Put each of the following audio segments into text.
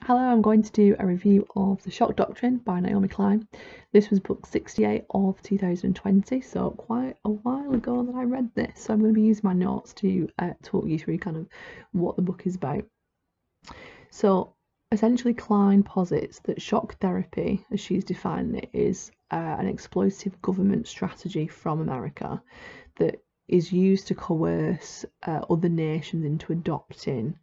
Hello, I'm going to do a review of The Shock Doctrine by Naomi Klein. This was book 68 of 2020, so quite a while ago that I read this. So I'm going to be using my notes to talk you through kind of what the book is about. So essentially Klein posits that shock therapy, as she's defining it, is an exploitative government strategy from America that is used to coerce other nations into adopting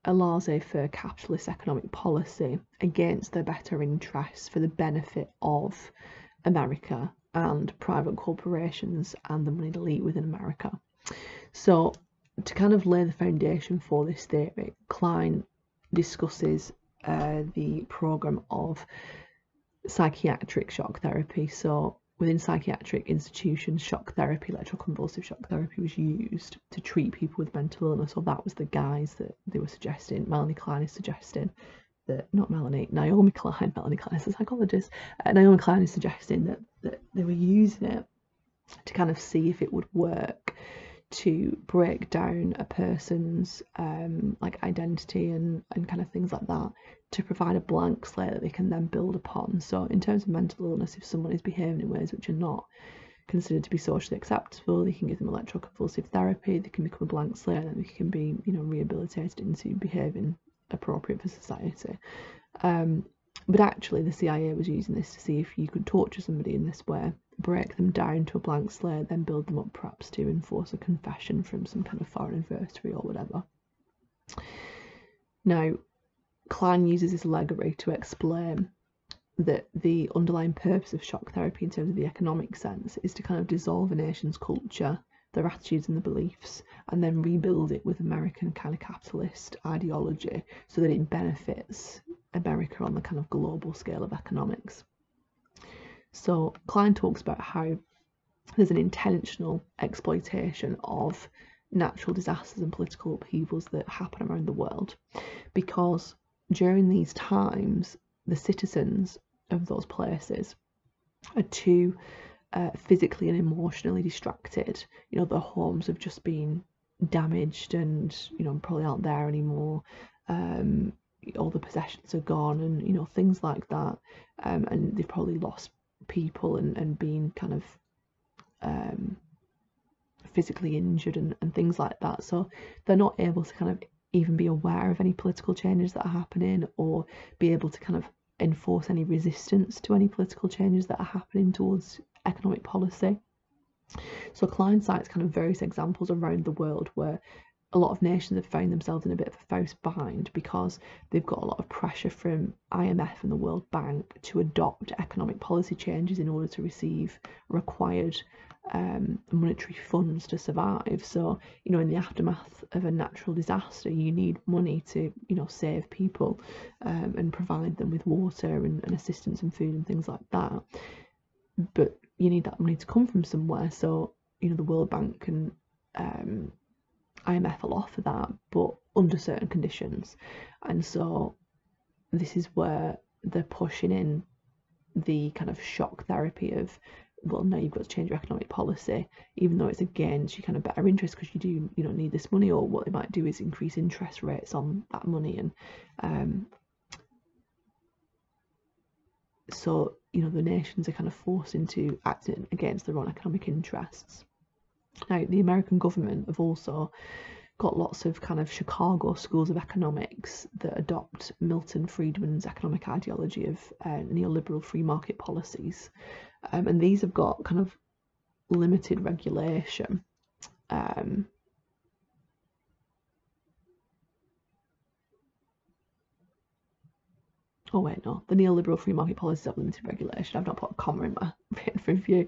a laissez-faire capitalist economic policy against their better interests for the benefit of America and private corporations and the moneyed elite within America. So to kind of lay the foundation for this theory, Klein discusses the program of psychiatric shock therapy. So within psychiatric institutions, shock therapy, electroconvulsive shock therapy was used to treat people with mental illness, or that was the guise that they were suggesting. Naomi Klein is suggesting that, Naomi Klein is a psychologist. Naomi Klein is suggesting that they were using it to kind of see if it would work to break down a person's like identity and kind of things like that, to provide a blank slate that they can then build upon. So in terms of mental illness, if someone is behaving in ways which are not considered to be socially acceptable, they can give them electroconvulsive therapy, they can become a blank slate, and they can be, rehabilitated into behaving appropriate for society. But actually the CIA was using this to see if you could torture somebody in this way, break them down to a blank slate, then build them up perhaps to enforce a confession from some kind of foreign adversary or whatever. Now, Klein uses this allegory to explain that the underlying purpose of shock therapy in terms of the economic sense is to kind of dissolve a nation's culture, their attitudes and the beliefs, and then rebuild it with American kind of capitalist ideology so that it benefits America on the kind of global scale of economics. So Klein talks about how there's an intentional exploitation of natural disasters and political upheavals that happen around the world, because during these times the citizens of those places are too physically and emotionally distracted. Their homes have just been damaged and probably aren't there anymore. All the possessions are gone, and things like that, and they've probably lost people and been kind of physically injured and things like that. So they're not able to kind of even be aware of any political changes that are happening, or be able to kind of enforce any resistance to any political changes that are happening towards economic policy. So Klein cites kind of various examples around the world where a lot of nations have found themselves in a bit of a Faust bind because they've got a lot of pressure from IMF and the World Bank to adopt economic policy changes in order to receive required monetary funds to survive. So in the aftermath of a natural disaster, you need money to save people and provide them with water and assistance and food and things like that. But you need that money to come from somewhere. So the World Bank and IMF will offer that, but under certain conditions. And so this is where they're pushing in the kind of shock therapy of, well, no, you've got to change your economic policy, even though it's against your kind of better interest, because you do need this money. Or what they might do is increase interest rates on that money, and so the nations are kind of forced into acting against their own economic interests. Now, the American government have also got lots of kind of Chicago schools of economics that adopt Milton Friedman's economic ideology of neoliberal free market policies. And these have got kind of limited regulation. The neoliberal free market policies have limited regulation. I've not put a comma in my written review.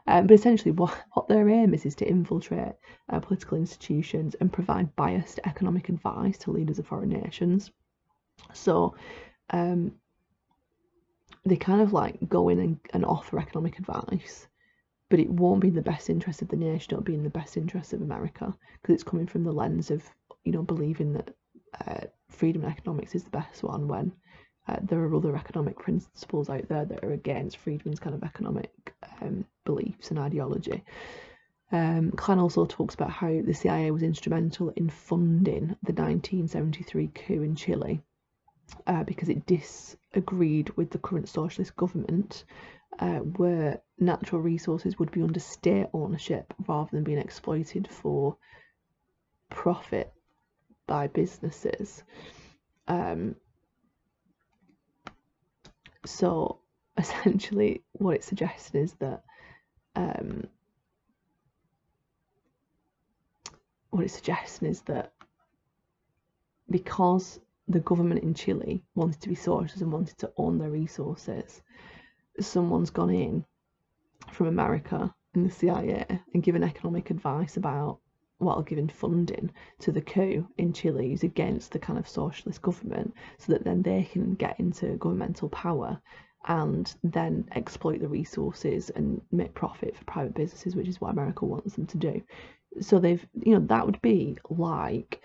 But essentially what their aim is to infiltrate political institutions and provide biased economic advice to leaders of foreign nations. So they kind of like go in and offer economic advice, but it won't be in the best interest of the nation. It'll be in the best interest of America, because it's coming from the lens of believing that freedom in economics is the best one, when there are other economic principles out there that are against Friedman's kind of economic beliefs and ideology. Klein also talks about how the CIA was instrumental in funding the 1973 coup in Chile, because it disagreed with the current socialist government, where natural resources would be under state ownership rather than being exploited for profit by businesses. So essentially what it's suggesting is that because the government in Chile wanted to be socialist and wanted to own their resources, someone's gone in from America and the CIA and given economic advice about, well, giving funding to the coup in Chile who's against the kind of socialist government, so that then they can get into governmental power and then exploit the resources and make profit for private businesses, which is what America wants them to do. So they've, that would be like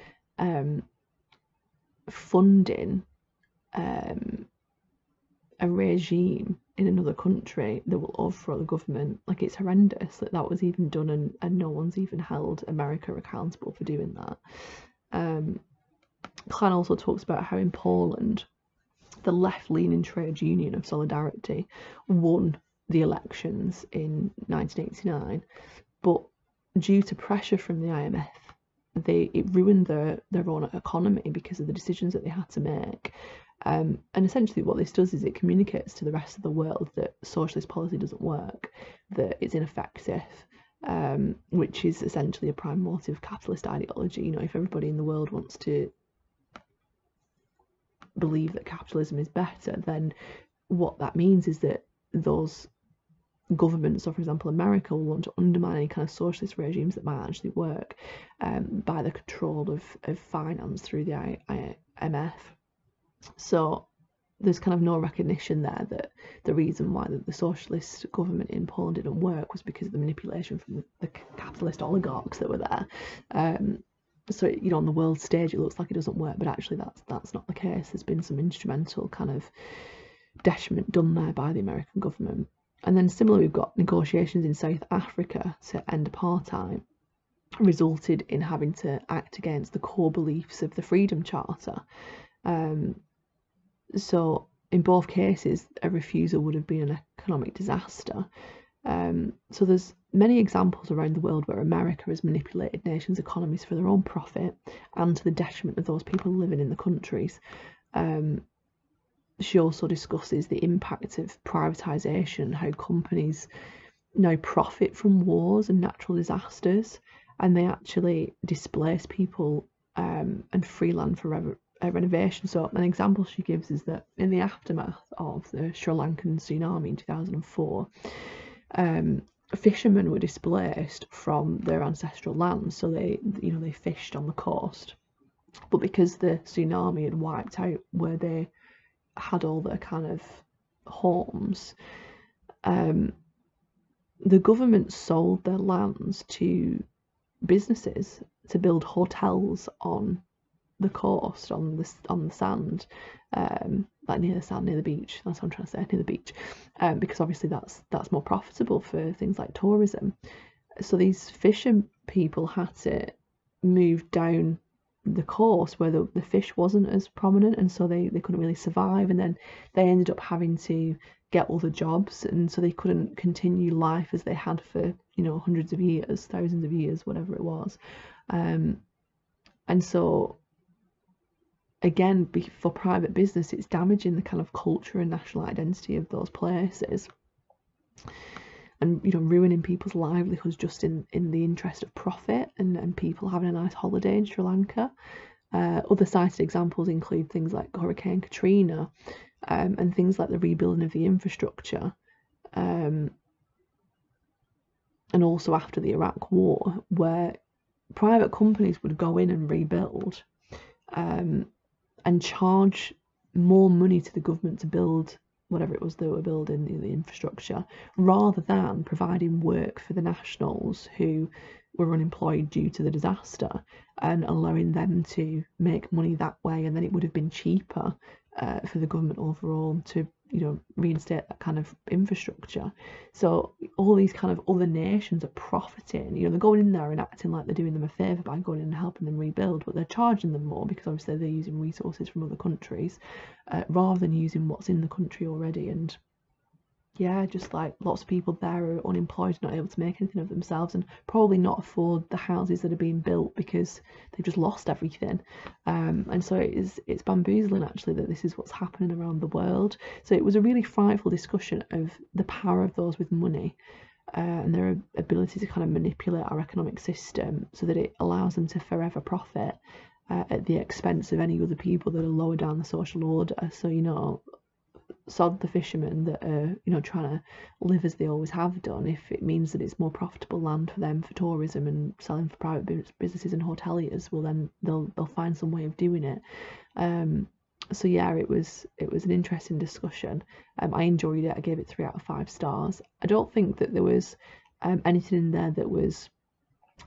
funding a regime in another country that will overthrow the government. Like, it's horrendous that was even done, and no one's even held America accountable for doing that. Klein also talks about how in Poland the left-leaning trade union of Solidarity won the elections in 1989, but due to pressure from the IMF, it ruined their own economy because of the decisions that they had to make. And essentially what this does is it communicates to the rest of the world that socialist policy doesn't work, that it's ineffective, which is essentially a prime motive of capitalist ideology. If everybody in the world wants to believe that capitalism is better, then what that means is that those governments, so for example America, will want to undermine any kind of socialist regimes that might actually work by the control of finance through the IMF. So there's kind of no recognition there that the reason why the socialist government in Poland didn't work was because of the manipulation from the capitalist oligarchs that were there. So on the world stage it looks like it doesn't work, but actually that's not the case. There's been some instrumental kind of detriment done there by the American government. And then similarly, we've got negotiations in South Africa to end apartheid resulted in having to act against the core beliefs of the Freedom Charter. So in both cases, a refusal would have been an economic disaster. So there's many examples around the world where America has manipulated nations' economies for their own profit and to the detriment of those people living in the countries. She also discusses the impact of privatisation, how companies now profit from wars and natural disasters, and they actually displace people and free land for renovation. So an example she gives is that in the aftermath of the Sri Lankan tsunami in 2004, fishermen were displaced from their ancestral lands, so they fished on the coast, but because the tsunami had wiped out where they had all their kind of homes, the government sold their lands to businesses to build hotels on the coast, on the sand, like near the sand, near the beach. That's what I'm trying to say, near the beach, because obviously that's more profitable for things like tourism. So these fishing people had to move down the coast where the fish wasn't as prominent, and so they couldn't really survive, and then they ended up having to get other jobs, and so they couldn't continue life as they had for hundreds of years, thousands of years, whatever it was. And so again, for private business, it's damaging the kind of culture and national identity of those places, and ruining people's livelihoods just in the interest of profit and people having a nice holiday in Sri Lanka. Other cited examples include things like Hurricane Katrina, and things like the rebuilding of the infrastructure, and also after the Iraq War, where private companies would go in and rebuild, and charge more money to the government to build whatever it was they were building, the infrastructure, rather than providing work for the nationals who were unemployed due to the disaster and allowing them to make money that way. And then it would have been cheaper for the government overall to, you know, reinstate that kind of infrastructure. So all these kind of other nations are profiting. You know, they're going in there and acting like they're doing them a favour by going in and helping them rebuild, but they're charging them more because obviously they're using resources from other countries rather than using what's in the country already. And yeah, just like lots of people there are unemployed, not able to make anything of themselves, and probably not afford the houses that are being built because they've just lost everything. And so it's bamboozling actually that this is what's happening around the world. So it was a really frightful discussion of the power of those with money and their ability to kind of manipulate our economic system so that it allows them to forever profit at the expense of any other people that are lower down the social order. So, you know, sod the fishermen that are, you know, trying to live as they always have done. If it means that it's more profitable land for them for tourism and selling for private businesses and hoteliers, well then they'll find some way of doing it. So yeah, it was an interesting discussion. I enjoyed it. I gave it 3 out of 5 stars. I don't think that there was anything in there that was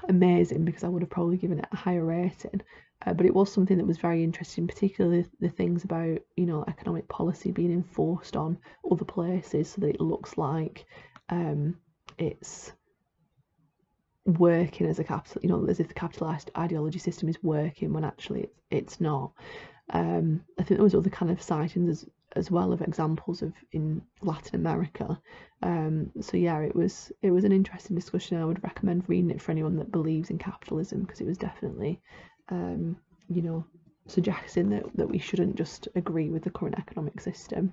amazing because I would have probably given it a higher rating. But it was something that was very interesting, particularly the things about, you know, economic policy being enforced on other places so that it looks like it's working as a capital, you know, as if the capitalist ideology system is working when actually it's not. I think there was other kind of sightings as well of examples of in Latin America. So yeah, it was an interesting discussion. I would recommend reading it for anyone that believes in capitalism because it was definitely you know, suggesting that we shouldn't just agree with the current economic system.